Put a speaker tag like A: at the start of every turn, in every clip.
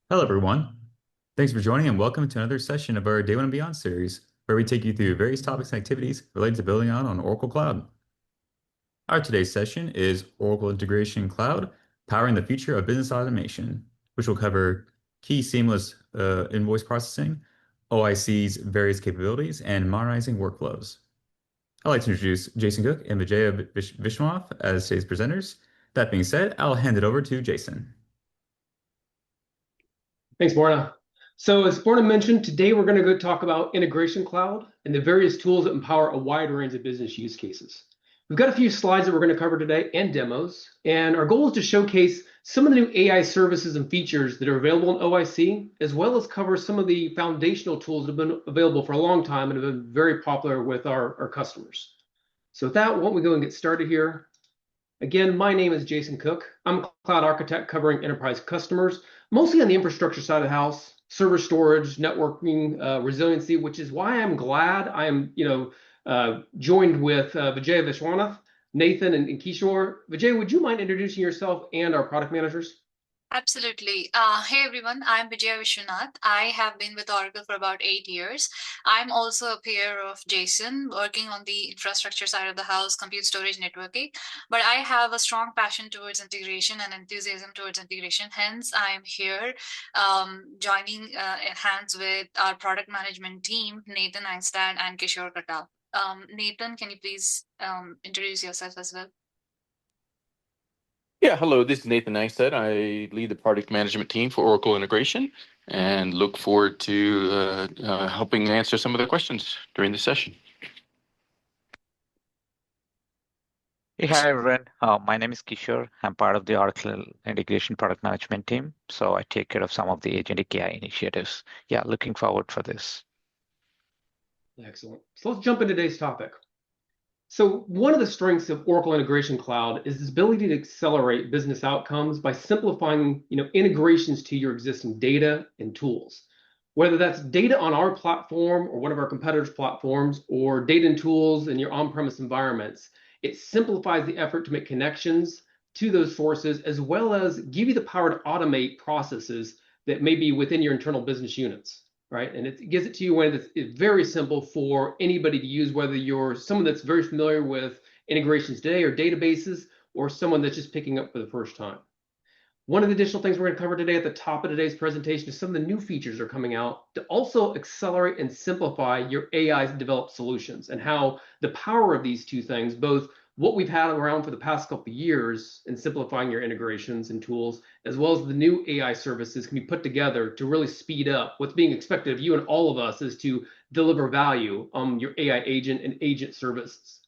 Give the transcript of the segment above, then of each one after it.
A: Hello, everyone. Thanks for joining and welcome to another session of our Day One and Beyond series, where we take you through various topics and activities related to building out on Oracle Cloud. Our today's session is Oracle Integration Cloud, powering the future of business automation, which will cover key seamless invoice processing, OIC's various capabilities, and modernizing workflows. I'd like to introduce Jason Cook and Vijaya Vishwanath as today's presenters. That being said, I'll hand it over to Jason.
B: Thanks, Borna. So as Borna mentioned, today we're going to go talk about Integration Cloud and the various tools that empower a wide range of business use cases. We've got a few slides that we're going to cover today and demos, and our goal is to showcase some of the new AI services and features that are available in OIC, as well as cover some of the foundational tools that have been available for a long time and have been very popular with our customers. So with that, why don't we go and get started here? Again, my name is Jason Cook. I'm a cloud architect covering enterprise customers, mostly on the infrastructure side of the house, server storage, networking, resiliency, which is why I'm glad I am, joined with Vijay Vishwanath, Nathan, and Kishore. Vijay, would you mind introducing yourself and our product managers?
C: Absolutely. Hey everyone, I'm Vijaya Vishwanath. I have been with Oracle for about 8 years. I'm also a peer of Jason, working on the infrastructure side of the house, compute storage networking. But I have a strong passion towards integration and enthusiasm towards integration. Hence, I'm here joining hands with our product management team, Nathan Einstein and Kishore Katal. Nathan, can you please introduce yourself as well?
D: Yeah, hello, this is Nathan Nystead. I lead the product management team for Oracle Integration and look forward to helping answer some of the questions during the session.
E: Hey, hi everyone. My name is Kishore. I'm part of the Oracle Integration Product Management team. So I take care of some of the agentic AI initiatives. Yeah, looking forward for this.
B: Excellent. So let's jump into today's topic. So one of the strengths of Oracle Integration Cloud is its ability to accelerate business outcomes by simplifying, integrations to your existing data and tools. Whether that's data on our platform or one of our competitors' platforms, or data and tools in your on-premise environments, it simplifies the effort to make connections to those sources, as well as give you the power to automate processes that may be within your internal business units. Right, and it gives it to you when it's very simple for anybody to use, whether you're someone that's very familiar with integrations today or databases, or someone that's just picking up for the first time. One of the additional things we're going to cover today at the top of today's presentation is some of the new features that are coming out to also accelerate and simplify your AI developed solutions, and how the power of these two things, both what we've had around for the past couple of years in simplifying your integrations and tools, as well as the new AI services, can be put together to really speed up what's being expected of you and all of us, is to deliver value on your AI agent and agent services.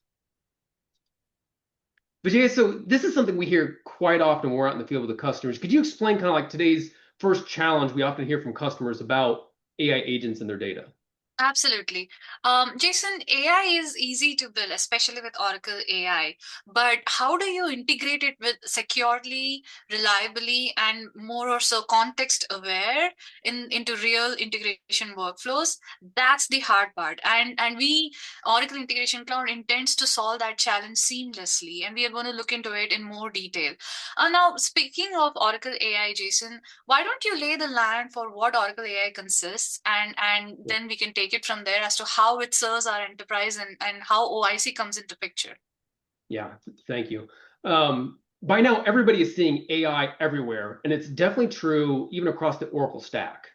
B: Vijay, so this is something we hear quite often when we're out in the field with the customers. Could you explain kind of like today's first challenge we often hear from customers about AI agents and their data?
C: Absolutely. Jason, AI is easy to build, especially with Oracle AI. But how do you integrate it with securely, reliably, and more or so context aware into real integration workflows? That's the hard part. And we, Oracle Integration Cloud, intends to solve that challenge seamlessly. And we are going to look into it in more detail. Now, speaking of Oracle AI, Jason, why don't you lay the land for what Oracle AI consists, and then we can take it from there as to how it serves our enterprise, and how OIC comes into picture.
B: Yeah, thank you. By now, everybody is seeing AI everywhere, and it's definitely true even across the Oracle stack.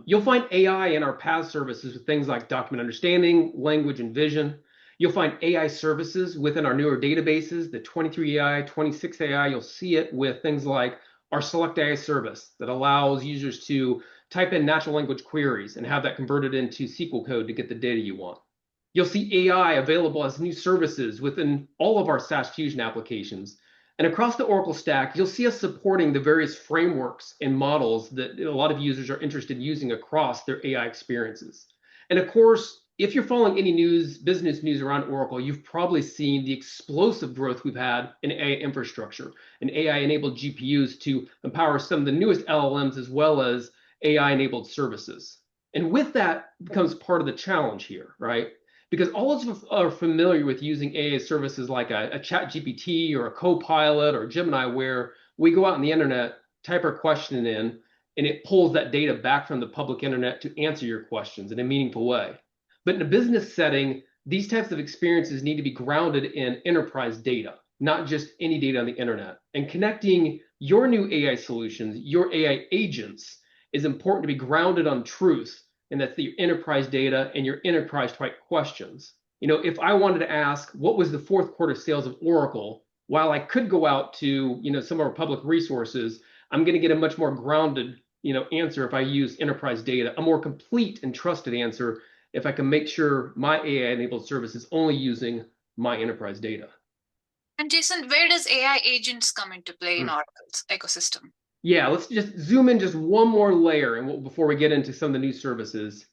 B: You'll find AI in our PaaS services with things like document understanding, language, and vision. You'll find AI services within our newer databases, the 23 AI, 26 AI. You'll see it with things like our Select AI service that allows users to type in natural language queries and have that converted into SQL code to get the data you want. You'll see AI available as new services within all of our SaaS Fusion applications. And across the Oracle stack, you'll see us supporting the various frameworks and models that a lot of users are interested in using across their AI experiences. And of course, if you're following any business news around Oracle, you've probably seen the explosive growth we've had in AI infrastructure and AI-enabled GPUs to empower some of the newest LLMs, as well as AI-enabled services. And with that becomes part of the challenge here, right? Because all of us are familiar with using AI services like a ChatGPT or a Copilot or Gemini, where we go out on the internet, type our question in, and it pulls that data back from the public internet to answer your questions in a meaningful way. But in a business setting, these types of experiences need to be grounded in enterprise data, not just any data on the internet. And connecting your new AI solutions, your AI agents, is important to be grounded on truth, and that's the enterprise data and your enterprise type questions. If I wanted to ask what was the fourth quarter sales of Oracle, while I could go out to some of our public resources, I'm going to get a much more grounded answer if I use enterprise data, a more complete and trusted answer if I can make sure my AI-enabled service is only using my enterprise data.
C: And Jason, where does AI agents come into play in Oracle's ecosystem?
B: Yeah, let's just zoom in just one more layer and before we get into some of the new services.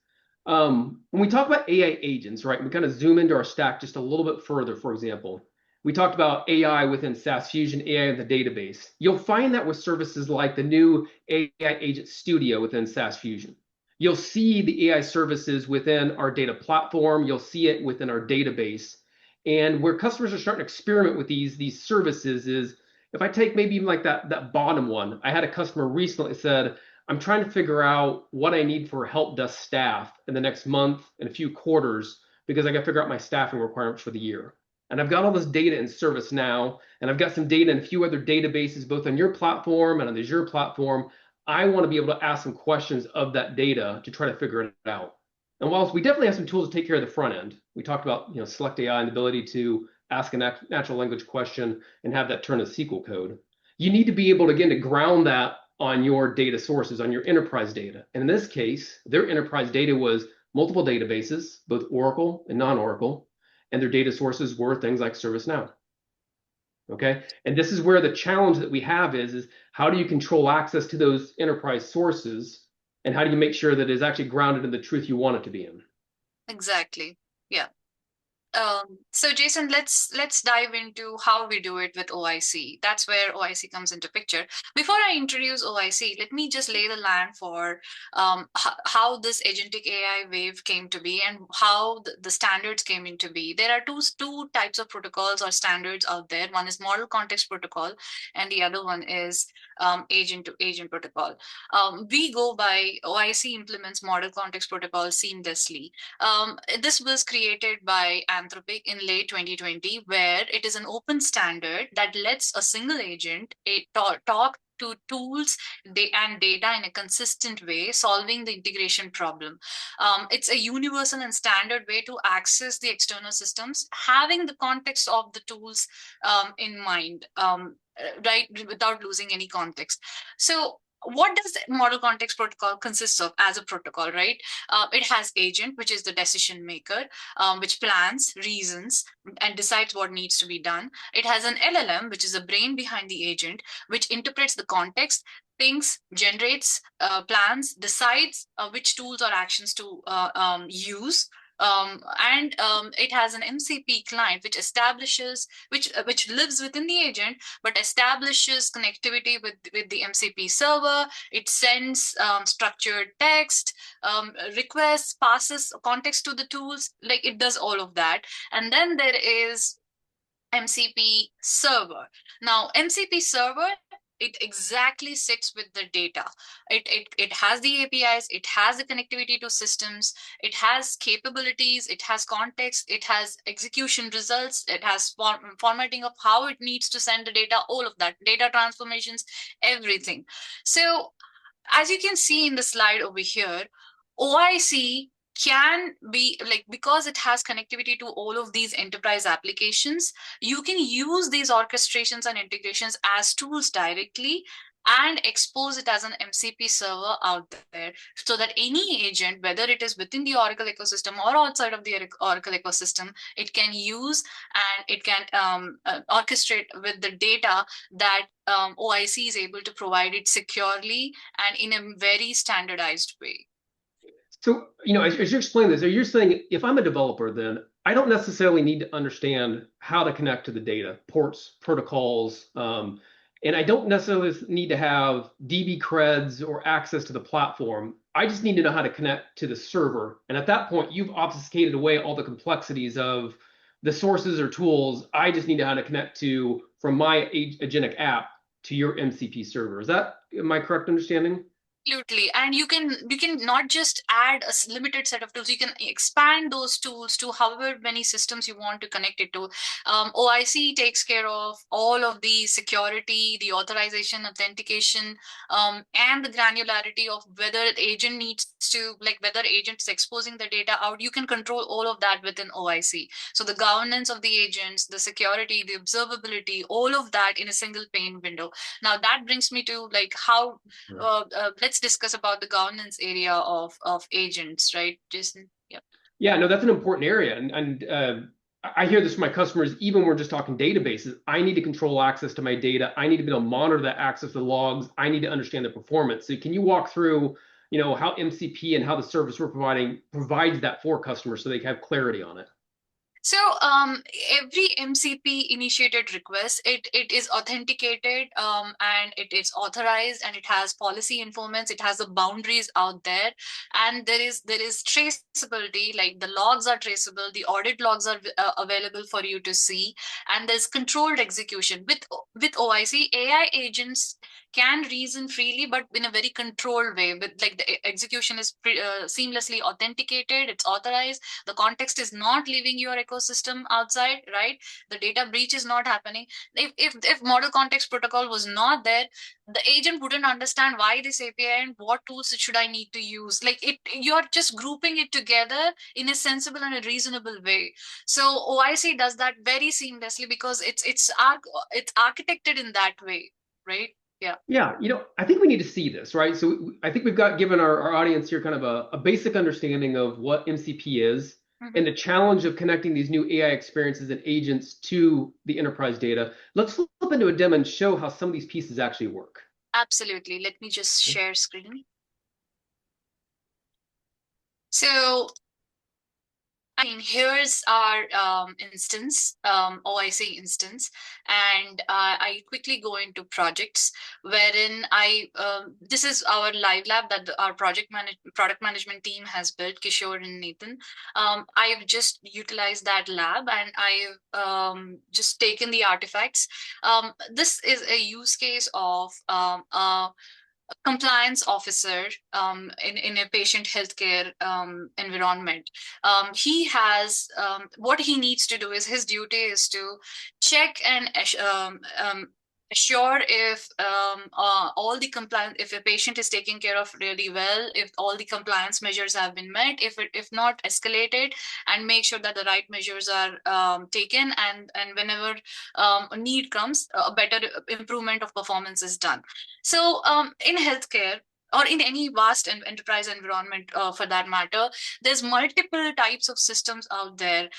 B: When we talk about AI agents, right, we kind of zoom into our stack just a little bit further. For example, we talked about AI within SaaS Fusion, AI in the database. You'll find that with services like the new AI Agent Studio within SaaS Fusion. You'll see the AI services within our data platform. You'll see it within our database. And where customers are starting to experiment with these services is, if I take maybe even like that bottom one, I had a customer recently said, I'm trying to figure out what I need for help desk staff in the next month and a few quarters, because I got to figure out my staffing requirements for the year. And I've got all this data in ServiceNow, and I've got some data in a few other databases, both on your platform and on the Azure platform. I want to be able to ask some questions of that data to try to figure it out. And whilst we definitely have some tools to take care of the front end, we talked about Select AI and the ability to ask a natural language question and have that turn to SQL code. You need to be able to, again, to ground that on your data sources, on your enterprise data. And in this case, their enterprise data was multiple databases, both Oracle and non-Oracle, and their data sources were things like ServiceNow. Okay, and this is where the challenge that we have is how do you control access to those enterprise sources, and how do you make sure that it is actually grounded in the truth you want it to be in?
C: Exactly. Yeah. So Jason, let's dive into how we do it with OIC. That's where OIC comes into picture. Before I introduce OIC, let me just lay the land for how this agentic AI wave came to be and how the standards came into be. There are two types of protocols or standards out there. One is model context protocol, and the other one is agent to agent protocol. We go by OIC implements model context protocol seamlessly. This was created by Anthropic in late 2020, where it is an open standard that lets a single agent talk to tools and data in a consistent way, solving the integration problem. It's a universal and standard way to access the external systems, having the context of the tools in mind, right, without losing any context. So what does the model context protocol consist of as a protocol, right? It has agent, which is the decision maker, which plans, reasons, and decides what needs to be done. It has an LLM, which is the brain behind the agent, which interprets the context, thinks, generates plans, decides which tools or actions to use. It has an MCP client which establishes, which lives within the agent, but establishes connectivity with the MCP server. It sends structured text, requests, passes context to the tools, like it does all of that. And then there is MCP server. Now, MCP server, it exactly sits with the data. It has the APIs, it has the connectivity to systems, it has capabilities, it has context, it has execution results, it has formatting of how it needs to send the data, all of that, data transformations, everything. So as you can see in the slide over here, OIC can be like, because it has connectivity to all of these enterprise applications, you can use these orchestrations and integrations as tools directly and expose it as an MCP server out there, so that any agent, whether it is within the Oracle ecosystem or outside of the Oracle ecosystem, it can use and it can orchestrate with the data that OIC is able to provide it securely and in a very standardized way.
B: So, as you explain this, are you saying if I'm a developer, then I don't necessarily need to understand how to connect to the data, ports, protocols, and I don't necessarily need to have DB creds or access to the platform. I just need to know how to connect to the server. And at that point, you've obfuscated away all the complexities of the sources or tools. I just need to know how to connect to from my agentic app to your MCP server. Am I correct understanding?
C: Absolutely. And you can not just add a limited set of tools, you can expand those tools to however many systems you want to connect it to. OIC takes care of all of the security, the authorization, authentication, and the granularity of whether the agent needs to, like whether agent is exposing the data out. You can control all of that within OIC. So the governance of the agents, the security, the observability, all of that in a single pane window. Now that brings me to like how let's discuss about the governance area of agents, right, Jason? Yeah.
B: Yeah, no, that's an important area. And I hear this from my customers, even when we're just talking databases. I need to control access to my data. I need to be able to monitor that access to the logs. I need to understand the performance. So can you walk through, how MCP and how the service we're providing provides that for customers so they can have clarity on it?
C: So every MCP initiated request, it is authenticated and it is authorized, and it has policy informants, it has the boundaries out there, and there is traceability, like the logs are traceable, the audit logs are available for you to see, and there's controlled execution. With OIC, AI agents can reason freely, but in a very controlled way. With like the execution is seamlessly authenticated, it's authorized, the context is not leaving your ecosystem outside, right? The data breach is not happening. If model context protocol was not there, the agent wouldn't understand why this API and what tools should I need to use. Like you're just grouping it together in a sensible and a reasonable way. So OIC does that very seamlessly because it's architected in that way, right? Yeah.
B: Yeah, I think we need to see this, right? So I think we've given our audience here kind of a basic understanding of what MCP is and the challenge of connecting these new AI experiences and agents to the enterprise data. Let's flip into a demo and show how some of these pieces actually work.
C: Absolutely. Let me just share screen. So here's our instance, OIC instance, and I quickly go into projects, wherein this is our live lab that our product management team has built, Kishore and Nathan. I've just utilized that lab, and I've just taken the artifacts. This is a use case of a compliance officer in a patient healthcare environment. He has what he needs to do is his duty is to check and assure if all the compliance, if a patient is taken care of really well, if all the compliance measures have been met, if not escalated, and make sure that the right measures are taken, and whenever a need comes, a better improvement of performance is done. So in healthcare, or in any vast and enterprise environment for that matter, there's multiple types of systems out there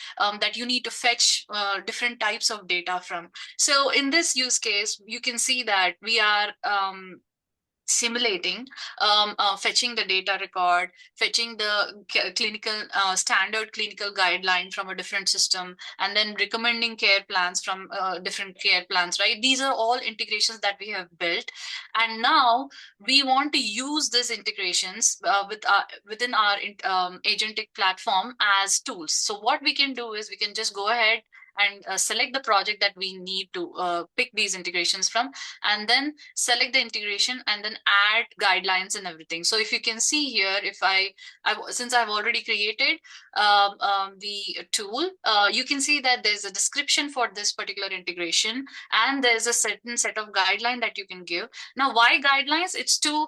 C: that you need to fetch different types of data from. So in this use case, you can see that we are simulating, fetching the data record, fetching the clinical standard clinical guideline from a different system, and then recommending care plans from different care plans, right? These are all integrations that we have built. And now we want to use these integrations within our agentic platform as tools. So what we can do is we can just go ahead and select the project that we need to pick these integrations from, and then select the integration and then add guidelines and everything. So if you can see here, if since I've already created the tool, you can see that there's a description for this particular integration, and there's a certain set of guideline that you can give. Now, why guidelines? It's to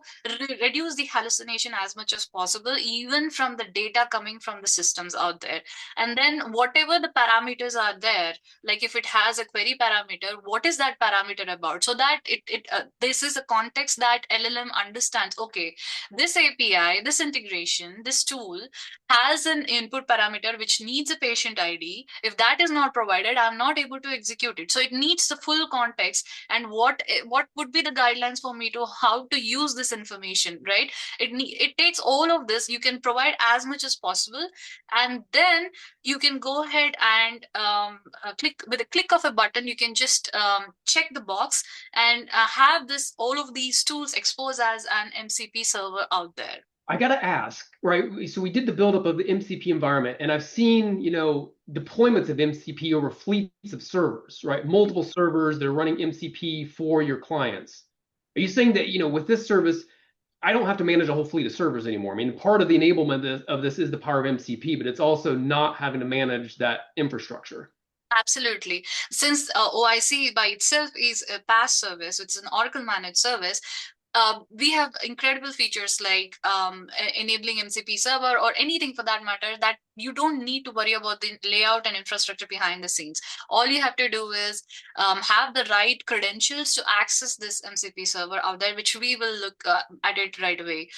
C: reduce the hallucination as much as possible, even from the data coming from the systems out there. And then whatever the parameters are there, like if it has a query parameter, what is that parameter about? So that this is a context that LLM understands. Okay, this API, this integration, this tool has an input parameter which needs a patient ID. If that is not provided, I'm not able to execute it. So it needs the full context and what would be the guidelines for me to how to use this information, right? It takes all of this. You can provide as much as possible, and then you can go ahead and click with a click of a button. You can just check the box and have all of these tools exposed as an MCP server out there.
B: I got to ask, right? So we did the buildup of the MCP environment, and I've seen, deployments of MCP over fleets of servers, right? Multiple servers that are running MCP for your clients. Are you saying that, with this service, I don't have to manage a whole fleet of servers anymore. I mean, part of the enablement of this is the power of MCP, but it's also not having to manage that infrastructure.
C: Absolutely. Since OIC by itself is a PaaS service, it's an Oracle managed service, we have incredible features like enabling MCP server or anything for that matter that you don't need to worry about the layout and infrastructure behind the scenes. All you have to do is have the right credentials to access this MCP server out there, which we will look at it right away.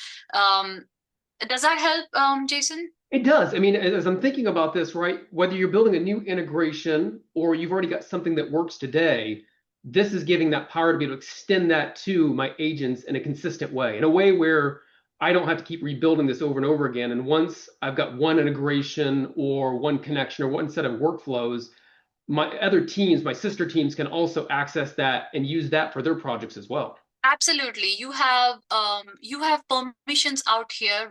C: Does that help, Jason?
B: It does. I mean, as I'm thinking about this, right, whether you're building a new integration or you've already got something that works today, this is giving that power to be able to extend that to my agents in a consistent way, in a way where I don't have to keep rebuilding this over and over again. And once I've got one integration or one connection or one set of workflows, my other teams, my sister teams, can also access that and use that for their projects as well.
C: Absolutely. You have permissions out here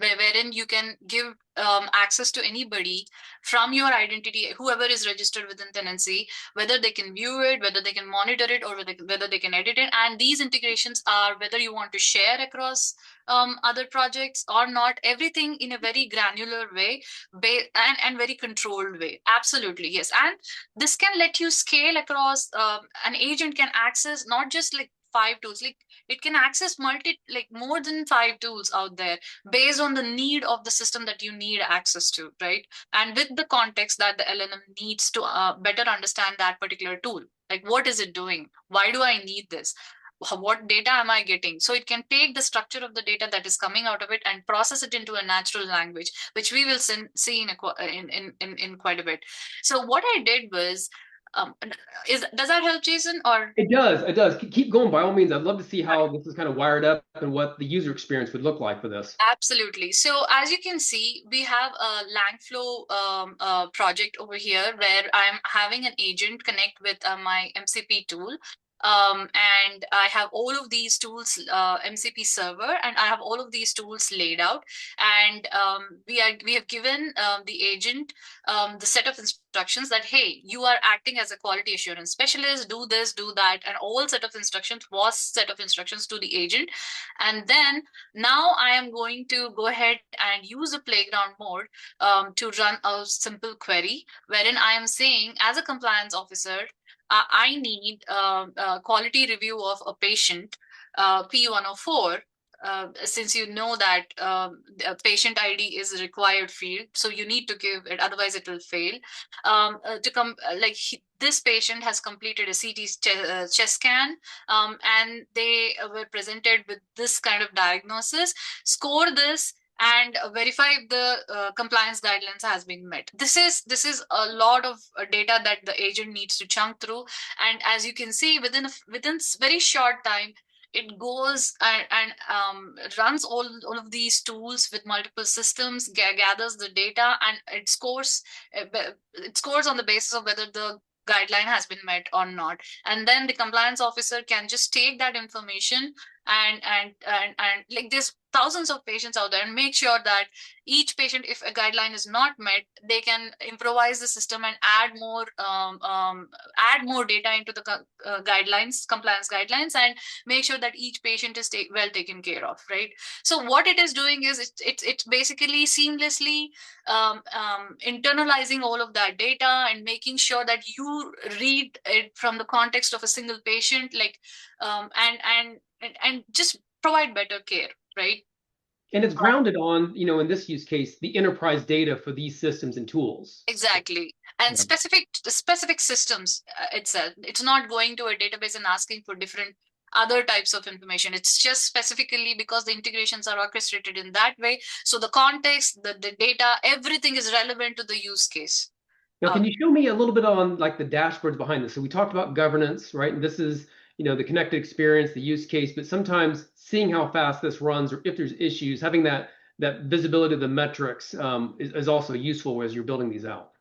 C: wherein you can give access to anybody from your identity, whoever is registered within tenancy, whether they can view it, whether they can monitor it, or whether they can edit it. And these integrations are whether you want to share across other projects or not, everything in a very granular way and very controlled way. Absolutely, yes. And this can let you scale across. An agent can access not just like 5 tools, like it can access more than 5 tools out there based on the need of the system that you need access to, right? And with the context that the LLM needs to better understand that particular tool, like what is it doing, why do I need this, what data am I getting? So it can take the structure of the data that is coming out of it and process it into a natural language, which we will see in quite a bit. So what I did was, does that help, Jason? Or
B: It does. It does. Keep going by all means. I'd love to see how this is kind of wired up and what the user experience would look like for this.
C: Absolutely. So as you can see, we have a Langflow project over here where I'm having an agent connect with my MCP tool. And I have all of these tools, MCP server, and I have all of these tools laid out. And we have given the agent the set of instructions that, hey, you are acting as a quality assurance specialist, do this, do that, and all set of instructions was set of instructions to the agent. And then now I am going to go ahead and use a playground mode to run a simple query wherein I am saying, as a compliance officer, I need a quality review of a patient, P104, since you know that a patient ID is a required field, so you need to give it, otherwise it will fail. This patient has completed a CT chest scan, and they were presented with this kind of diagnosis. Score this and verify if the compliance guidelines has been met. This is a lot of data that the agent needs to chunk through, and as you can see, within very short time, it goes and runs all of these tools with multiple systems, gathers the data, and it scores on the basis of whether the guideline has been met or not. And then the compliance officer can just take that information and like there's thousands of patients out there, and make sure that each patient, if a guideline is not met, they can improvise the system and add more data into the compliance guidelines, and make sure that each patient is well taken care of, right? So what it is doing is it's basically seamlessly internalizing all of that data and making sure that you read it from the context of a single patient, like and just provide better care, right?
B: And it's grounded on, in this use case, the enterprise data for these systems and tools.
C: Exactly. And
B: Yeah.
C: specific systems itself. It's not going to a database and asking for different other types of information. It's just specifically because the integrations are orchestrated in that way. So the context, the data, everything is relevant to the use case.
B: Now, can you show me a little bit on like the dashboards behind this? So we talked about governance, right? And this is, the connected experience, the use case, but sometimes seeing how fast this runs, or if there's issues, having that visibility of the metrics is also useful as you're building these out.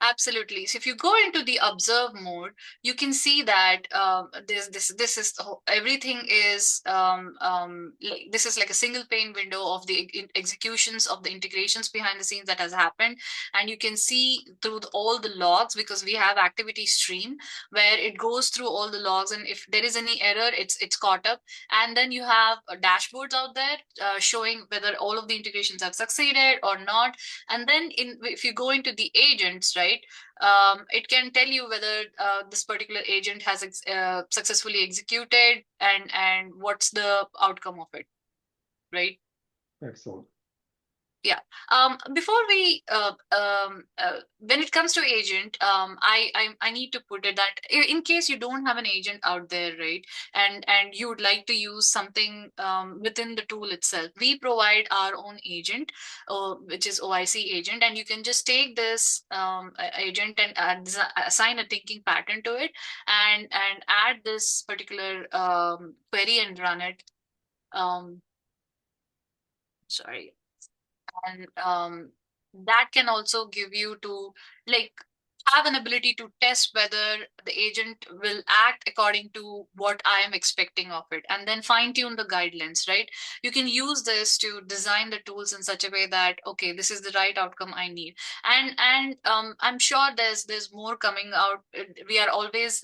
C: Absolutely. So if you go into the observe mode, you can see that this is everything is like this is like a single pane window of the executions of the integrations behind the scenes that has happened, and you can see through all the logs, because we have activity stream where it goes through all the logs, and if there is any error, it's caught up, and then you have dashboards out there showing whether all of the integrations have succeeded or not. And then if you go into the agents, right, it can tell you whether this particular agent has successfully executed and what's the outcome of it, right?
B: Excellent.
C: Yeah. Before we, when it comes to agent, I need to put it that in case you don't have an agent out there, right, and you would like to use something within the tool itself, we provide our own agent, which is OIC agent, and you can just take this agent and assign a thinking pattern to it, and add this particular query and run it. Sorry. And that can also give you to like have an ability to test whether the agent will act according to what I am expecting of it, and then fine tune the guidelines, right? You can use this to design the tools in such a way that, okay, this is the right outcome I need. And I'm sure there's more coming out. We are always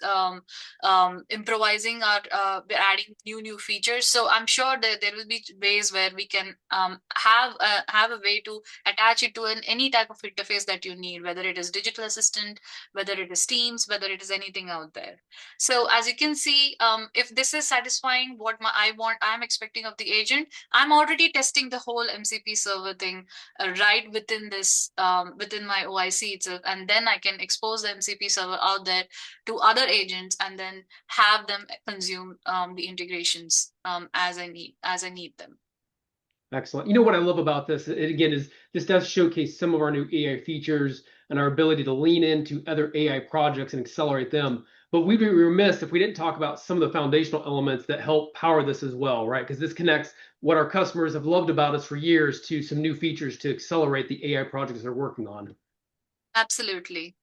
C: improvising our we're adding new features. So I'm sure that there will be ways where we can have a way to attach it to any type of interface that you need, whether it is digital assistant, whether it is Teams, whether it is anything out there. So as you can see, if this is satisfying what I'm expecting of the agent, I'm already testing the whole MCP server thing right within this within my OIC itself, and then I can expose the MCP server out there to other agents, and then have them consume the integrations as I need them.
B: Excellent. You know what I love about this, again, is this does showcase some of our new AI features and our ability to lean into other AI projects and accelerate them. But we'd be remiss if we didn't talk about some of the foundational elements that help power this as well, right? Because this connects what our customers have loved about us for years to some new features to accelerate the AI projects they're working on.
C: Absolutely.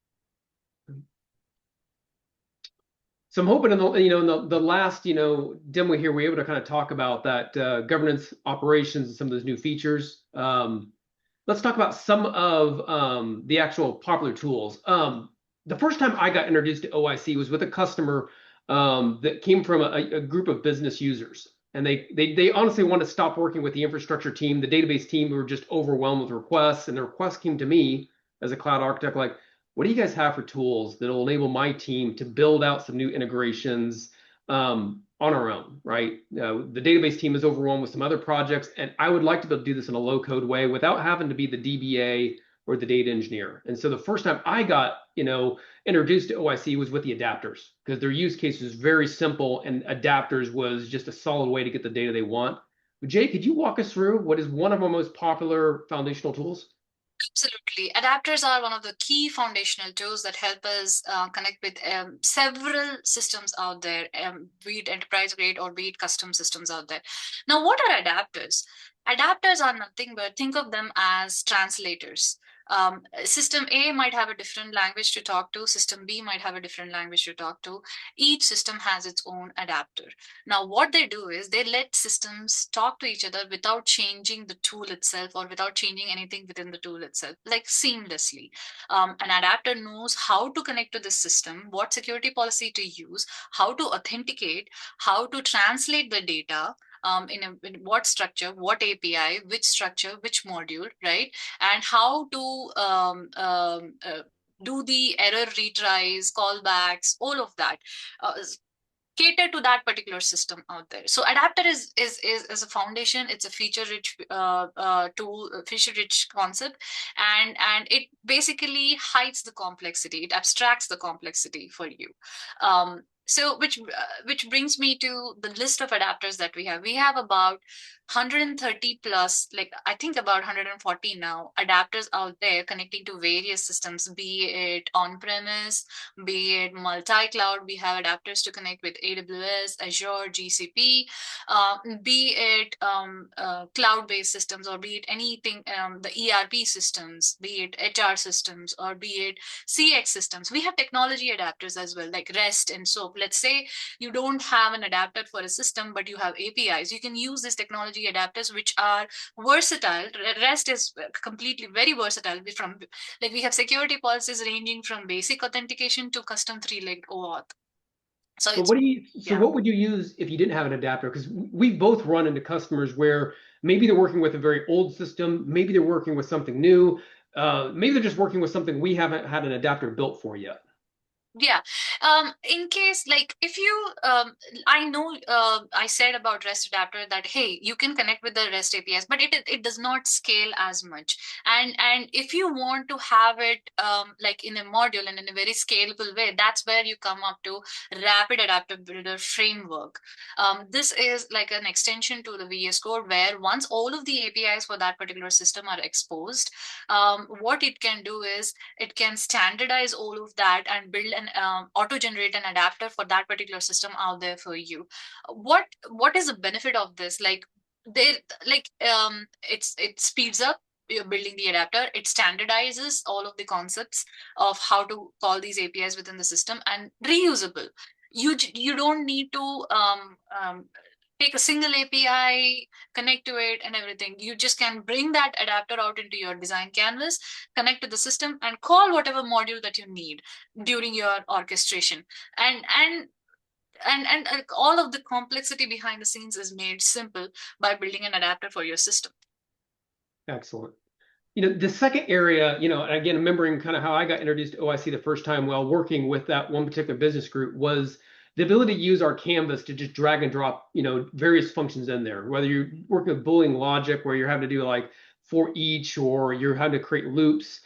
B: So I'm hoping in the last demo here, we're able to kind of talk about that governance, operations, and some of those new features. Let's talk about some of the actual popular tools. The first time I got introduced to OIC was with a customer that came from a group of business users, and they honestly wanted to stop working with the infrastructure team, the database team. We were just overwhelmed with requests, and the requests came to me as a cloud architect, like, what do you guys have for tools that will enable my team to build out some new integrations on our own, right? The database team is overwhelmed with some other projects, and I would like to be able to do this in a low-code way without having to be the DBA or the data engineer. And so the first time I got introduced to OIC was with the adapters, because their use case is very simple, and adapters was just a solid way to get the data they want. Jay, could you walk us through what is one of our most popular foundational tools?
C: Absolutely. Adapters are one of the key foundational tools that help us connect with several systems out there, be it enterprise grade or be it custom systems out there. Now, what are adapters? Adapters are nothing but think of them as translators. System A might have a different language to talk to. System B might have a different language to talk to. Each system has its own adapter. Now, what they do is they let systems talk to each other without changing the tool itself or without changing anything within the tool itself, like seamlessly. An adapter knows how to connect to the system, what security policy to use, how to authenticate, how to translate the data, in what structure, what API, which structure, which module, right? And how to do the error retries, callbacks, all of that. Cater to that particular system out there. So adapter is a foundation. It's a feature-rich tool, feature-rich concept, and it basically hides the complexity. It abstracts the complexity for you. So which brings me to the list of adapters that we have. We have about 130 plus, like I think about 140 now, adapters out there connecting to various systems, be it on-premise, be it multi-cloud. We have adapters to connect with AWS, Azure, GCP, be it cloud-based systems, or be it anything, the ERP systems, be it HR systems, or be it CX systems. We have technology adapters as well, like REST and SOAP. Let's say you don't have an adapter for a system, but you have APIs. You can use this technology adapters, which are versatile. REST is completely very versatile. From like we have security policies ranging from basic authentication to custom three-leg OAuth. So
B: But
C: it's
B: what would you use if you didn't have an adapter? Because we both run into customers where maybe they're working with a very old system, maybe they're working with something new, maybe they're just working with something we haven't had an adapter built for yet.
C: Yeah. In case, like, if you, I know, I said about REST adapter that, hey, you can connect with the REST APIs, but it does not scale as much. And if you want to have it like in a module and in a very scalable way, that's where you come up to Rapid Adapter Builder framework. This is like an extension to the VS Code, where once all of the APIs for that particular system are exposed, what it can do is it can standardize all of that and build an auto-generate an adapter for that particular system out there for you. What is the benefit of this? Like it speeds up you're building the adapter. It standardizes all of the concepts of how to call these APIs within the system, and reusable. You don't need to take a single API, connect to it and everything. You just can bring that adapter out into your design canvas, connect to the system, and call whatever module that you need during your orchestration. And all of the complexity behind the scenes is made simple by building an adapter for your system.
B: Excellent. The second area, and again, remembering kind of how I got introduced to OIC the first time while working with that one particular business group, was the ability to use our canvas to just drag and drop, various functions in there. Whether you're working with Boolean logic, where you're having to do like for each, or you're having to create loops.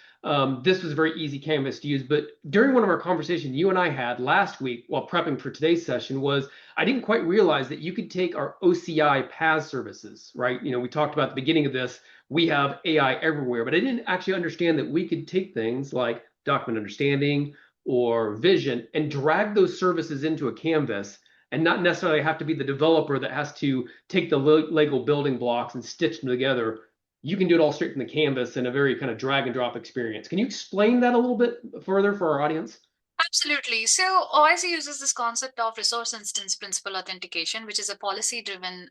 B: This was a very easy canvas to use. But during one of our conversations you and I had last week while prepping for today's session, was I didn't quite realize that you could take our OCI PaaS services, right? We talked about at the beginning of this, we have AI everywhere, but I didn't actually understand that we could take things like document understanding or vision and drag those services into a canvas, and not necessarily have to be the developer that has to take the Lego building blocks and stitch them together. You can do it all straight from the canvas in a very kind of drag and drop experience. Can you explain that a little bit further for our audience?
C: Absolutely. So OIC uses this concept of resource instance principal authentication, which is a policy-driven,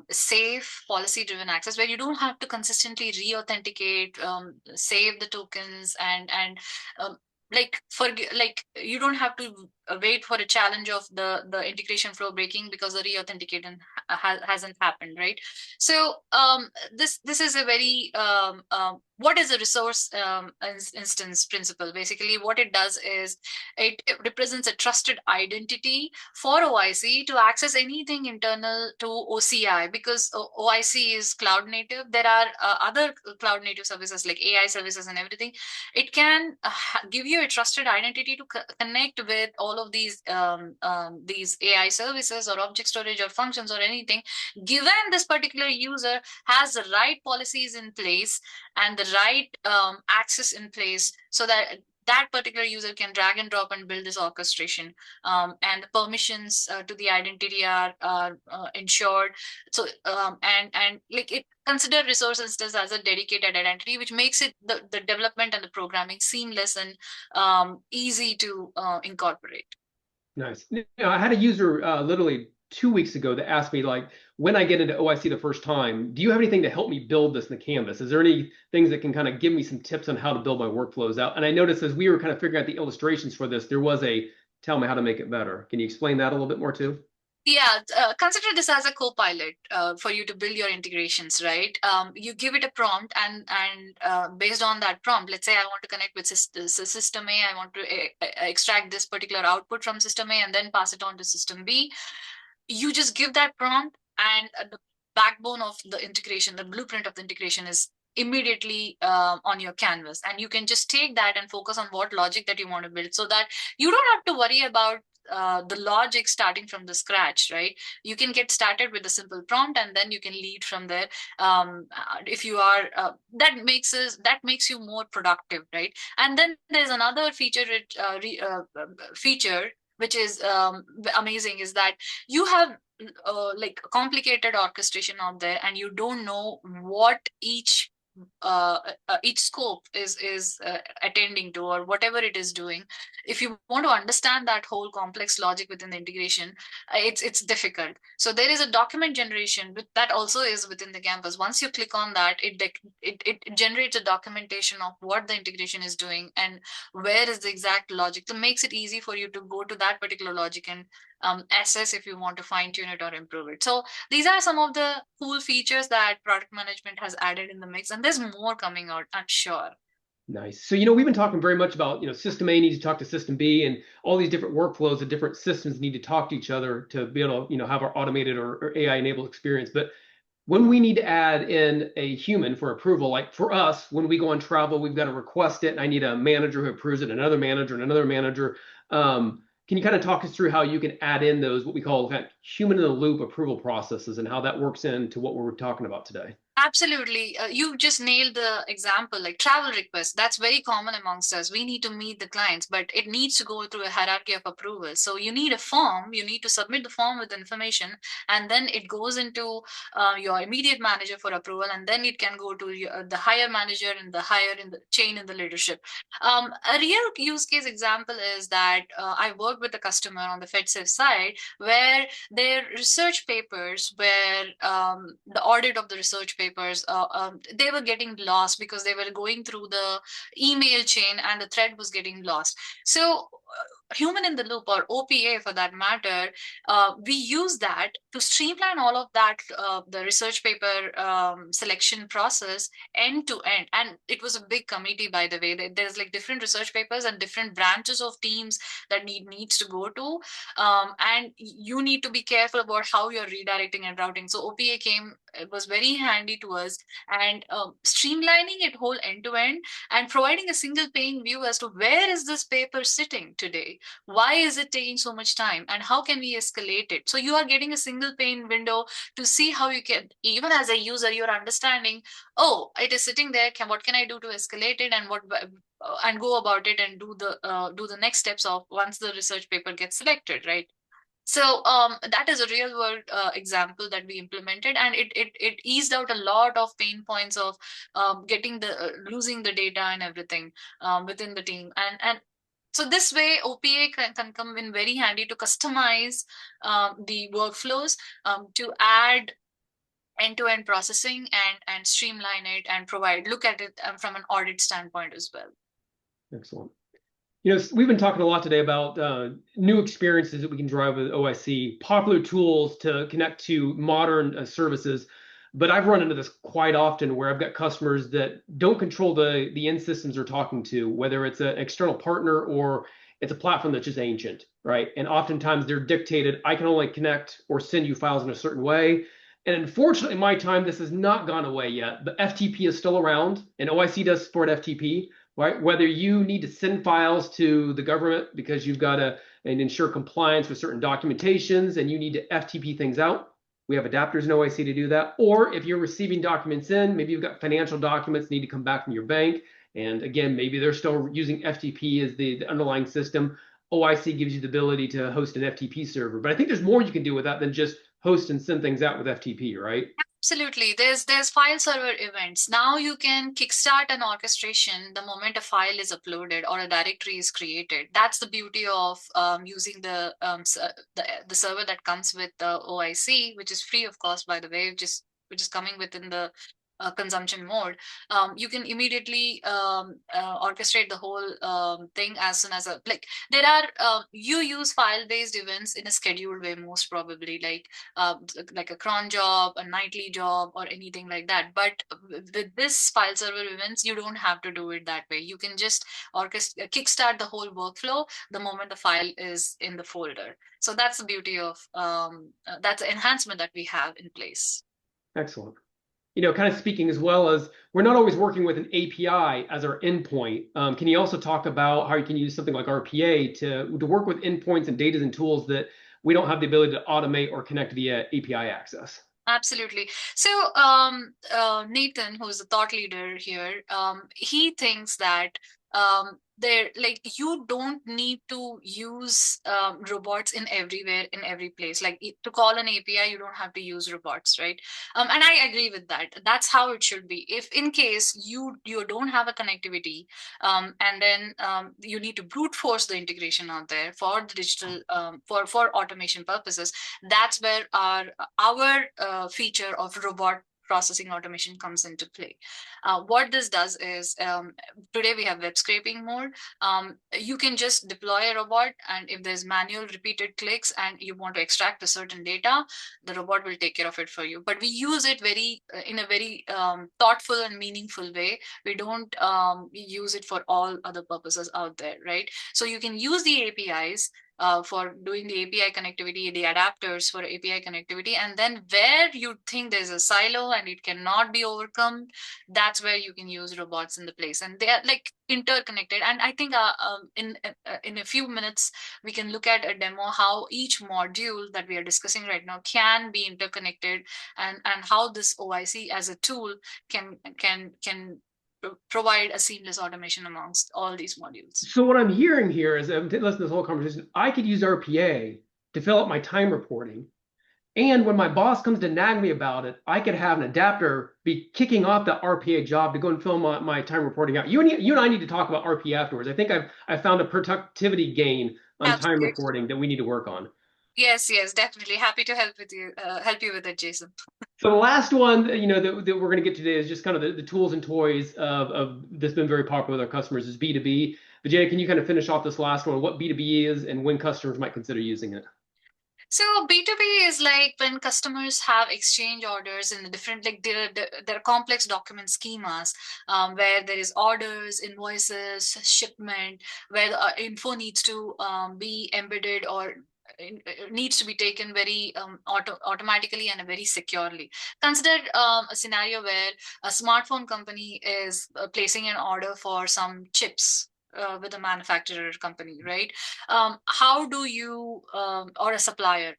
C: safe policy-driven access, where you don't have to consistently re-authenticate, save the tokens, and you don't have to wait for a challenge of the integration flow breaking because the re-authentication hasn't happened, right? So this is a very what is a resource instance principle? Basically, what it does is it represents a trusted identity for OIC to access anything internal to OCI, because OIC is cloud native. There are other cloud native services like AI services and everything. It can give you a trusted identity to connect with all of these AI services or object storage or functions or anything, given this particular user has the right policies in place and the right access in place, so that that particular user can drag and drop and build this orchestration, and the permissions to the identity are ensured. So and like it consider resource instance as a dedicated identity, which makes it the development and the programming seamless and easy to incorporate.
B: Nice. I had a user literally 2 weeks ago that asked me, like, when I get into OIC the first time, do you have anything to help me build this in the canvas? Is there any things that can kind of give me some tips on how to build my workflows out? And I noticed as we were kind of figuring out the illustrations for this, there was a tell me how to make it better. Can you explain that a little bit more too?
C: Yeah, consider this as a co-pilot for you to build your integrations, right? You give it a prompt, and based on that prompt, let's say I want to connect with system A, I want to extract this particular output from system A and then pass it on to system B. You just give that prompt, and the backbone of the integration, the blueprint of the integration, is immediately on your canvas, and you can just take that and focus on what logic that you want to build, so that you don't have to worry about the logic starting from the scratch, right? You can get started with a simple prompt, and then you can lead from there. If you are that makes you more productive, right? And then there's another feature which is amazing, is that you have like complicated orchestration out there, and you don't know what each scope is attending to, or whatever it is doing. If you want to understand that whole complex logic within the integration, it's difficult. So there is a document generation that also is within the campus. Once you click on that, it generates a documentation of what the integration is doing and where is the exact logic. So it makes it easy for you to go to that particular logic and assess if you want to fine tune it or improve it. So these are some of the cool features that product management has added in the mix, and there's more coming out, I'm sure.
B: Nice. So, we've been talking very much about, system A needs to talk to system B, and all these different workflows of different systems need to talk to each other to be able to, have our automated or AI enabled experience. But when we need to add in a human for approval, like for us, when we go on travel, we've got to request it, and I need a manager who approves it, another manager, and another manager. Can you kind of talk us through how you can add in those, what we call kind of human in the loop approval processes, and how that works into what we're talking about today?
C: Absolutely. You just nailed the example, like travel requests. That's very common amongst us. We need to meet the clients, but it needs to go through a hierarchy of approval. So you need a form, you need to submit the form with information, and then it goes into your immediate manager for approval, and then it can go to the higher manager and the higher in the chain in the leadership. A real use case example is that I worked with a customer on the FedSafe side where their research papers were the audit of the research papers, they were getting lost because they were going through the email chain and the thread was getting lost. So human in the loop, or OPA for that matter, we use that to streamline all of that, the research paper selection process end to end. And it was a big committee, by the way. There's like different research papers and different branches of teams that needs to go to, and you need to be careful about how you're redirecting and routing. So OPA it was very handy to us, and streamlining it whole end to end and providing a single pane view as to where is this paper sitting today, why is it taking so much time, and how can we escalate it. So you are getting a single pane window to see how you can, even as a user, you're understanding, oh, it is sitting there, what can I do to escalate it, and and go about it and do the next steps of once the research paper gets selected, right? So that is a real world example that we implemented, and it eased out a lot of pain points of getting losing the data and everything within the team. And so this way, OPA can come in very handy to customize the workflows, to add end-to-end processing and streamline it and look at it from an audit standpoint as well.
B: Excellent. We've been talking a lot today about new experiences that we can drive with OIC, popular tools to connect to modern services. But I've run into this quite often where I've got customers that don't control the end systems they're talking to, whether it's an external partner or it's a platform that's just ancient, right? And oftentimes they're dictated, I can only connect or send you files in a certain way. And unfortunately, in my time, this has not gone away yet. But FTP is still around, and OIC does support FTP. Right? Whether you need to send files to the government because you've got to ensure compliance with certain documentations and you need to FTP things out, we have adapters in OIC to do that. Or if you're receiving documents in, maybe you've got financial documents need to come back from your bank. And again, maybe they're still using FTP as the underlying system. OIC gives you the ability to host an FTP server. But I think there's more you can do with that than just host and send things out with FTP, right?
C: Absolutely. There's file server events. Now you can kickstart an orchestration the moment a file is uploaded or a directory is created. That's the beauty of using the server that comes with the OIC, which is free, of course, by the way, which is coming within the consumption mode. You can immediately orchestrate the whole thing as soon as there are you use file-based events in a scheduled way, most probably, like a cron job, a nightly job, or anything like that. But with this file server events, you don't have to do it that way. You can just kickstart the whole workflow the moment the file is in the folder. So that's the beauty of that's the enhancement that we have in place.
B: Excellent. kind of speaking as well as we're not always working with an API as our endpoint. Can you also talk about how you can use something like RPA to work with endpoints and data and tools that we don't have the ability to automate or connect via API access?
C: Absolutely. So, Nathan, who's the thought leader here, he thinks that there, like, you don't need to use robots in everywhere, in every place. Like to call an API, you don't have to use robots, right? And I agree with that. That's how it should be. If in case you don't have a connectivity, and then you need to brute force the integration out there for the digital for automation purposes, that's where our feature of robot processing automation comes into play. What this does is, today we have web scraping mode. You can just deploy a robot, and if there's manual repeated clicks and you want to extract a certain data, the robot will take care of it for you. But we use it in a very thoughtful and meaningful way. We don't use it for all other purposes out there, right? So you can use the APIs for doing the API connectivity, the adapters for API connectivity, and then where you think there's a silo and it cannot be overcome, that's where you can use robots in the place, and they are like interconnected. And I think in a few minutes we can look at a demo how each module that we are discussing right now can be interconnected, and how this OIC as a tool can provide a seamless automation amongst all these modules.
B: So what I'm hearing here is, listening to this whole conversation, I could use RPA to fill out my time reporting. And when my boss comes to nag me about it, I could have an adapter be kicking off that RPA job to go and fill my time reporting out. You and I need to talk about RPA afterwards. I think I've found a productivity gain on
C: Absolutely.
B: time reporting that we need to work on.
C: Yes, definitely. Happy to help you with it, Jason.
B: So the last one, that we're going to get today is just kind of the tools and toys of that's been very popular with our customers is B2B. But Jay, can you kind of finish off this last one, what B2B is and when customers might consider using it?
C: So B2B is like when customers have exchange orders in the different, like there are complex document schemas, where there is orders, invoices, shipment, where the info needs to be embedded or needs to be taken very automatically and very securely. Consider a scenario where a smartphone company is placing an order for some chips with a manufacturer company, right? How do you, or a supplier,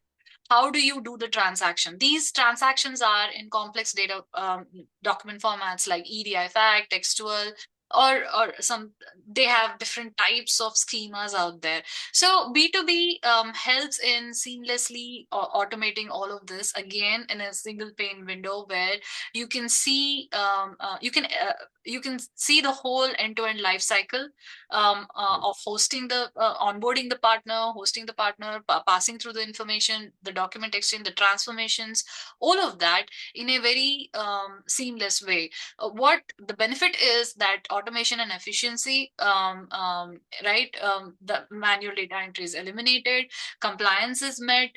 C: how do you do the transaction? These transactions are in complex data document formats like EDI fact, textual, or some, they have different types of schemas out there. So B2B helps in seamlessly automating all of this, again in a single pane window where you can see you can see the whole end-to-end life cycle of hosting the onboarding the partner, hosting the partner, passing through the information, the document exchange, the transformations, all of that in a very seamless way. What the benefit is that automation and efficiency, right? The manual data entry is eliminated, compliance is met,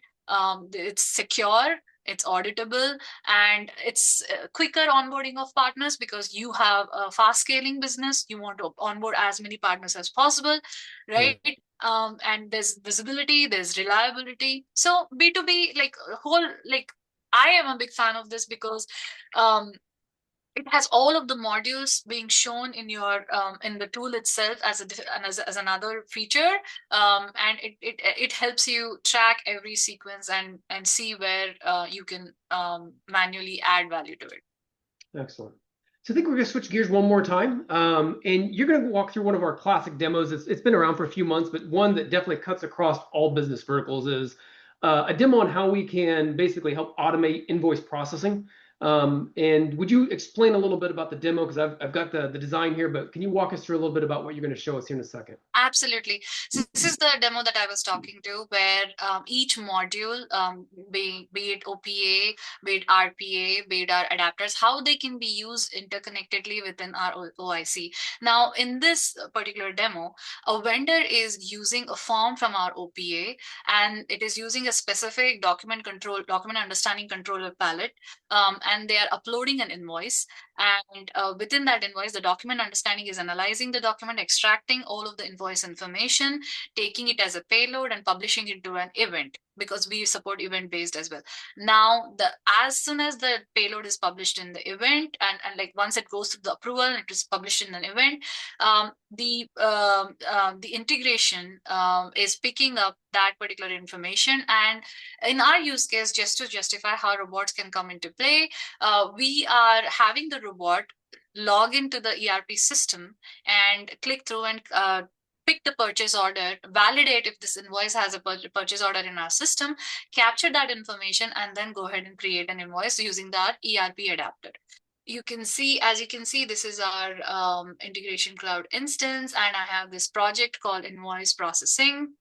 C: it's secure, it's auditable, and it's quicker onboarding of partners because you have a fast scaling business. You want to onboard as many partners as possible, right? And there's visibility, there's reliability. So B2B, like whole, like I am a big fan of this because it has all of the modules being shown in your in the tool itself as another feature, and it helps you track every sequence and see where you can manually add value to it.
B: Excellent. So I think we're going to switch gears one more time, and you're going to walk through one of our classic demos. It's been around for a few months, but one that definitely cuts across all business verticals is a demo on how we can basically help automate invoice processing. And would you explain a little bit about the demo? Because I've got the design here, but can you walk us through a little bit about what you're going to show us here in a second?
C: Absolutely. So this is the demo that I was talking to, where each module, be it OPA, be it RPA, be it our adapters, how they can be used interconnectedly within our OIC. Now, in this particular demo, a vendor is using a form from our OPA, and it is using a specific document understanding controller palette, and they are uploading an invoice. And within that invoice, the document understanding is analyzing the document, extracting all of the invoice information, taking it as a payload and publishing it to an event. because we support event based as well. Now, as soon as the payload is published in the event, and like once it goes through the approval, it is published in an event, the integration is picking up that particular information. And in our use case, just to justify how robots can come into play, we are having the robot log into the ERP system and click through and pick the purchase order, validate if this invoice has a purchase order in our system, capture that information, and then go ahead and create an invoice using that ERP adapter. You can see, as you can see, this is our integration cloud instance, and I have this project called invoice processing.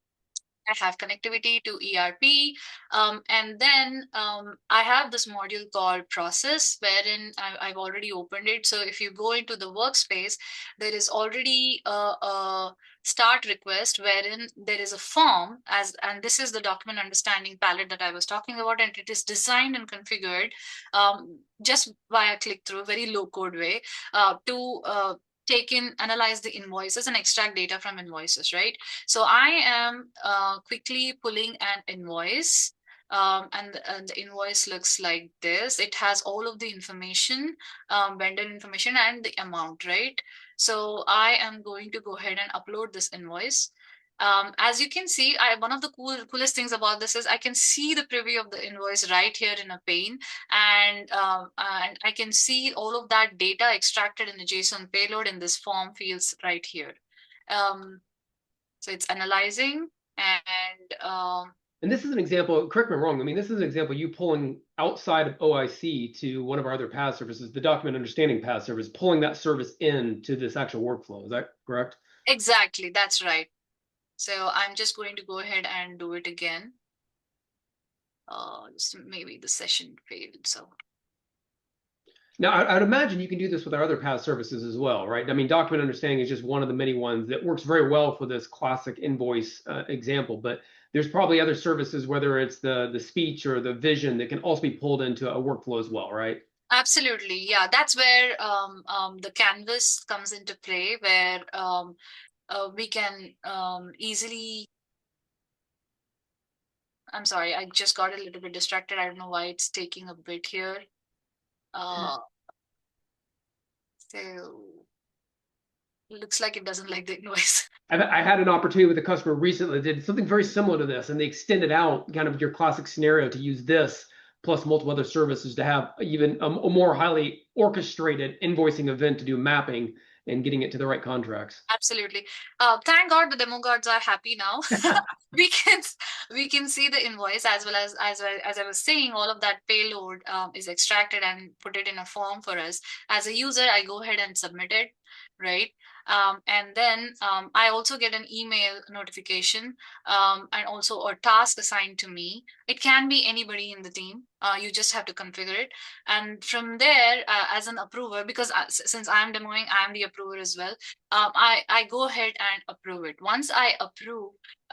C: I have connectivity to ERP. And then I have this module called process, wherein I've already opened it. So if you go into the workspace, there is already a start request wherein there is a form, and this is the document understanding palette that I was talking about, and it is designed and configured just via click through, very low code way, to analyze the invoices and extract data from invoices, right? So I am quickly pulling an invoice, and the invoice looks like this. It has all of the information, vendor information and the amount, right? So I am going to go ahead and upload this invoice. As you can see, one of the coolest things about this is I can see the preview of the invoice right here in a pane, and I can see all of that data extracted in the JSON payload in this form fields right here. So it's analyzing,
B: and this is an example, correct me if I'm wrong, I mean, this is an example you pulling outside of OIC to one of our other PaaS services, the document understanding PaaS service, pulling that service into this actual workflow. Is that correct?
C: Exactly, that's right. So I'm just going to go ahead and do it again. Just maybe the session failed, so.
B: Now, I'd imagine you can do this with our other PaaS services as well, right? I mean, document understanding is just one of the many ones that works very well for this classic invoice example, but there's probably other services, whether it's the speech or the vision, that can also be pulled into a workflow as well, right?
C: Absolutely, yeah. That's where the canvas comes into play, where we can easily. I'm sorry, I just got a little bit distracted. I don't know why it's taking a bit here. So looks like it doesn't like the invoice.
B: I had an opportunity with a customer recently that did something very similar to this, and they extended out kind of your classic scenario to use this plus multiple other services to have even a more highly orchestrated invoicing event to do mapping and getting it to the right contracts.
C: Absolutely. Thank God the demo gods are happy now. we can see the invoice as well as I was saying, all of that payload is extracted and put it in a form for us. As a user, I go ahead and submit it, right? And then I also get an email notification and also a task assigned to me. It can be anybody in the team. You just have to configure it. And from there, as an approver, because since I'm demoing, I'm the approver as well, I go ahead and approve it. Once I approve.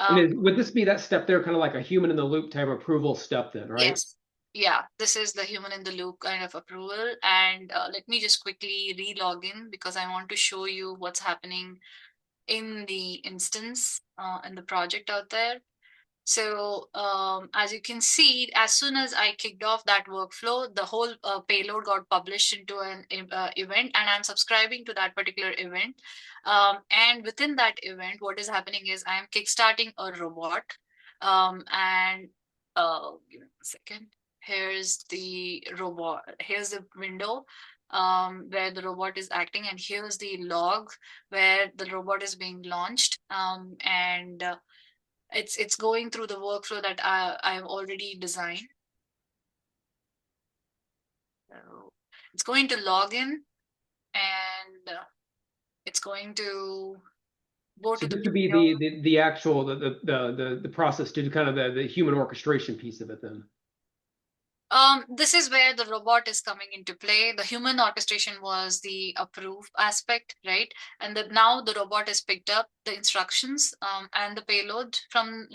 B: Would this be that step there, kind of like a human in the loop type approval step then, right?
C: Yes. Yeah, this is the human in the loop kind of approval. And let me just quickly re-log in because I want to show you what's happening in the instance and the project out there. So as you can see, as soon as I kicked off that workflow, the whole payload got published into an event, and I'm subscribing to that particular event. And within that event, what is happening is I'm kickstarting a robot. And give me a second. Here's the robot. Here's the window where the robot is acting, and here's the log where the robot is being launched. And it's going through the workflow that I've already designed. So it's going to log in, and it's going to go to
B: this would be the actual the process to do kind of the human orchestration piece of it then.
C: This is where the robot is coming into play. The human orchestration was the approve aspect, right? And now the robot has picked up the instructions and the payload from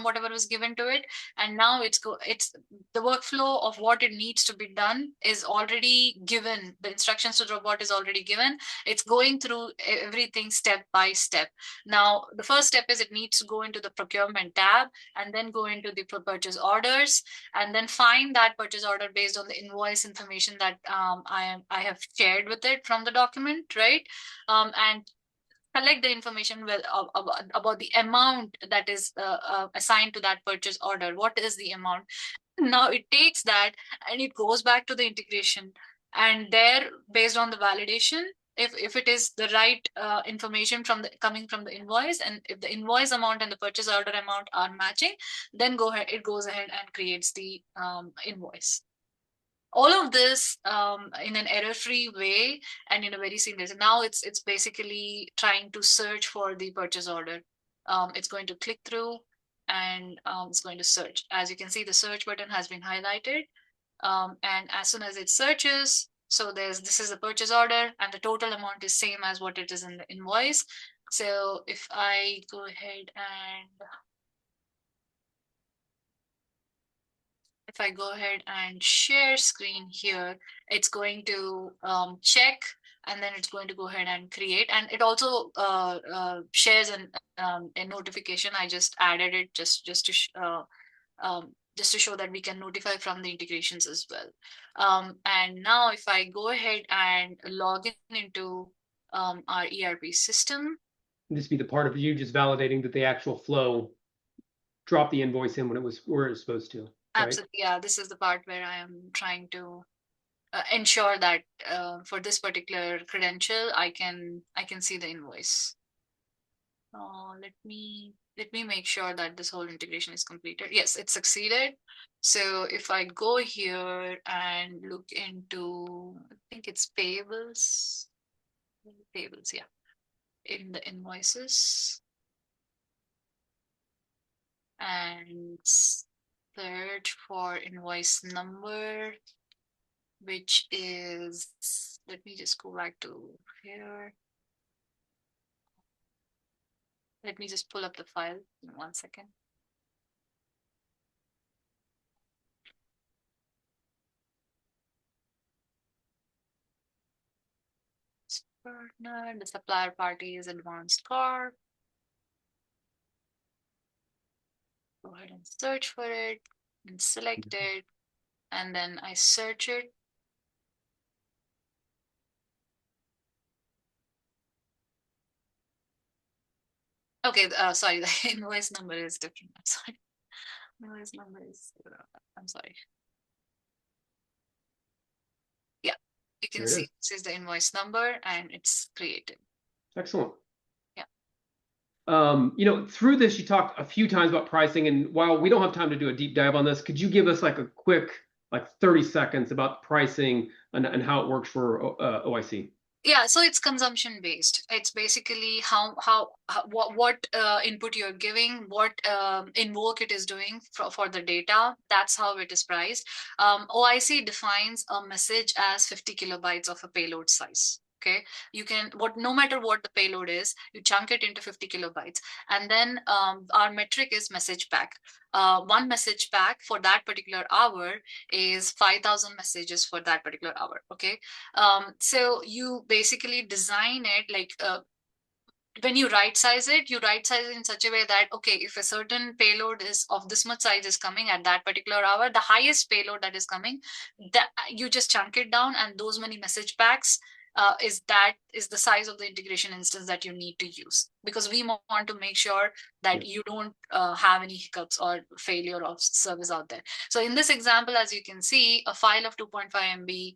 C: whatever was given to it, and now it's the workflow of what it needs to be done is already given. The instructions to the robot is already given. It's going through everything step by step. Now, the first step is it needs to go into the procurement tab and then go into the purchase orders, and then find that purchase order based on the invoice information that I have shared with it from the document, right? And collect the information about the amount that is assigned to that purchase order. What is the amount? Now it takes that and it goes back to the integration, and there, based on the validation, if it is the right information coming from the invoice, and if the invoice amount and the purchase order amount are matching, then it goes ahead and creates the invoice. All of this in an error-free way and in a very seamless. Now it's basically trying to search for the purchase order. It's going to click through and it's going to search. As you can see, the search button has been highlighted. And as soon as it searches, so this is the purchase order and the total amount is same as what it is in the invoice. So if I go ahead and if I go ahead and share screen here, it's going to check, and then it's going to go ahead and create. And it also shares a notification. I just added it just to show that we can notify from the integrations as well. And now if I go ahead and log in into our ERP system.
B: This be the part of you just validating that the actual flow dropped the invoice in when it was where it was supposed to. Right?
C: Absolutely, yeah. This is the part where I am trying to ensure that for this particular credential, I can see the invoice. Let me make sure that this whole integration is completed. Yes, it succeeded. So if I go here and look into, I think it's payables, yeah, in the invoices, and search for invoice number, which is, let me just go back to here. Let me just pull up the file in 1 second. Partner, the supplier party is Advanced Corp. Go ahead and search for it and select it, and then I search it. Okay, sorry, the invoice number is different. I'm sorry. Invoice number is, I'm sorry. Yeah, you can see this is the invoice number and it's created.
B: Excellent.
C: Yeah.
B: You know, through this, you talked a few times about pricing, and while we don't have time to do a deep dive on this, could you give us like a quick, like 30 seconds about pricing and how it works for OIC?
C: Yeah, so it's consumption based. It's basically what input you're giving, what invoke it is doing for the data. That's how it is priced. OIC defines a message as 50 kilobytes of a payload size. Okay, you can no matter what the payload is, you chunk it into 50 kilobytes, and then our metric is message pack. One message pack for that particular hour is 5,000 messages for that particular hour. Okay, so you basically design it like when you right size it, you right size it in such a way that, okay, if a certain payload is of this much size is coming at that particular hour, the highest payload that is coming, that you just chunk it down, and those many message packs is the size of the integration instance that you need to use, because we want to make sure that you don't have any hiccups or failure of service out there. So in this example, as you can see, a file of 2.5 MB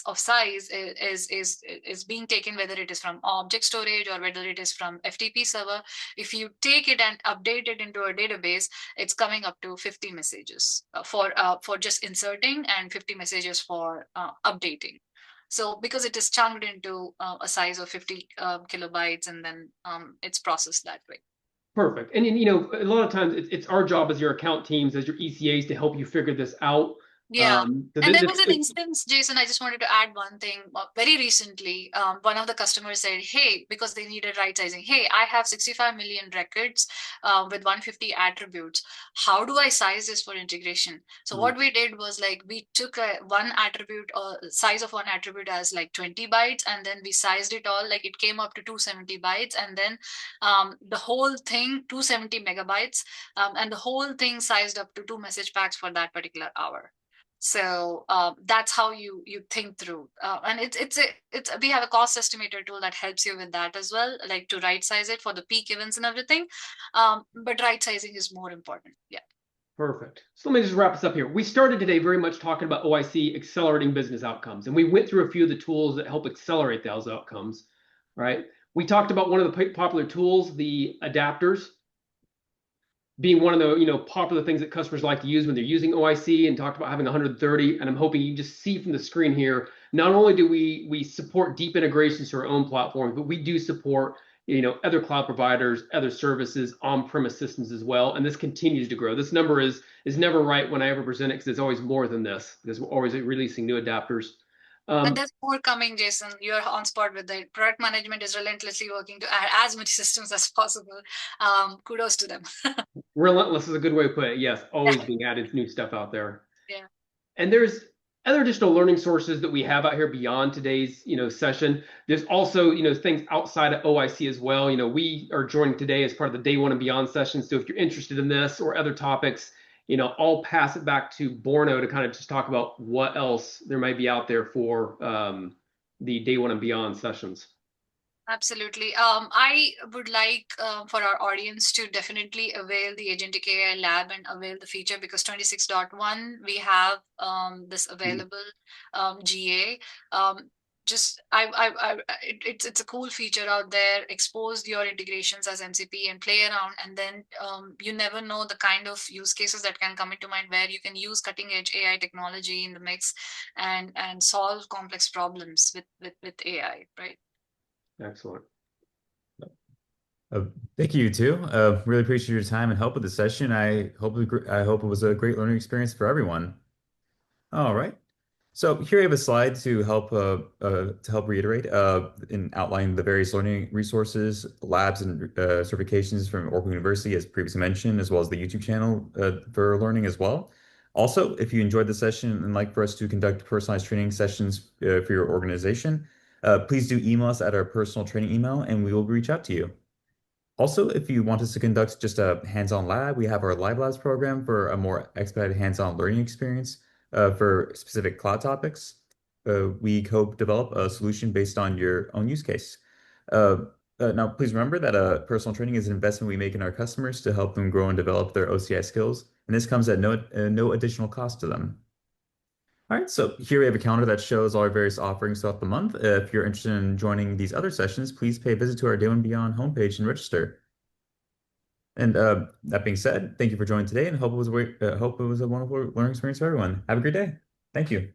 C: of size is being taken, whether it is from object storage or whether it is from FTP server. If you take it and update it into a database, it's coming up to 50 messages for just inserting, and 50 messages for updating. So because it is chunked into a size of 50 kilobytes, and then it's processed that way.
B: Perfect. And you know, a lot of times it's our job as your account teams, as your ECAs, to help you figure this out.
C: Yeah.
B: So
C: And there was an instance, Jason, I just wanted to add one thing. Very recently, one of the customers said, hey, because they needed right sizing, hey, I have 65 million records with 150 attributes. How do I size this for integration? So what we did was like we took one attribute or size of one attribute as like 20 bytes, and then we sized it all, like it came up to 270 bytes, and then the whole thing 270 megabytes, and the whole thing sized up to 2 message packs for that particular hour. So that's how you think through, and it's we have a cost estimator tool that helps you with that as well, like to right size it for the peak events and everything. But right sizing is more important. Yeah.
B: Perfect. So let me just wrap this up here. We started today very much talking about OIC accelerating business outcomes, and we went through a few of the tools that help accelerate those outcomes. Right. We talked about one of the popular tools, the adapters, being one of the popular things that customers like to use when they're using OIC, and talked about having 130. And I'm hoping you just see from the screen here, not only do we support deep integrations to our own platforms, but we do support other cloud providers, other services, on-premise systems as well. And this continues to grow. This number is never right when I ever present it, because it's always more than this, because we're always releasing new adapters.
C: But there's more coming, Jason. You're on spot with it. Product management is relentlessly working to add as many systems as possible. Kudos to them.
B: Relentless is a good way to put it. Yes, always being added new stuff out there.
C: Yeah.
B: And there's other additional learning sources that we have out here beyond today's session. There's also things outside of OIC as well. We are joining today as part of the Day One and Beyond session. So if you're interested in this or other topics, I'll pass it back to Borno to kind of just talk about what else there might be out there for the Day One and Beyond sessions.
C: Absolutely. I would like for our audience to definitely avail the Agentic AI Lab and avail the feature, because 26.1 we have this available GA. It's a cool feature out there. Expose your integrations as MCP and play around, and then you never know the kind of use cases that can come into mind where you can use cutting edge AI technology in the mix and solve complex problems with AI, right?
B: Excellent.
A: Thank you too. Really appreciate your time and help with the session. I hope it was a great learning experience for everyone. All right. So here I have a slide to help reiterate and outline the various learning resources, labs, and certifications from Oracle University, as previously mentioned, as well as the YouTube channel for learning as well. Also, if you enjoyed the session and like for us to conduct personalized training sessions for your organization, please do email us at our personal training email, and we will reach out to you. Also, if you want us to conduct just a hands-on lab, we have our Live Labs program for a more expedited hands-on learning experience for specific cloud topics. We co-develop a solution based on your own use case. Now, please remember that personal training is an investment we make in our customers to help them grow and develop their OCI skills, and this comes at no additional cost to them. All right, so here we have a calendar that shows all our various offerings throughout the month. If you're interested in joining these other sessions, please pay a visit to our Day One and Beyond homepage and register. And that being said, thank you for joining today, and hope it was a wonderful learning experience for everyone. Have a great day. Thank you.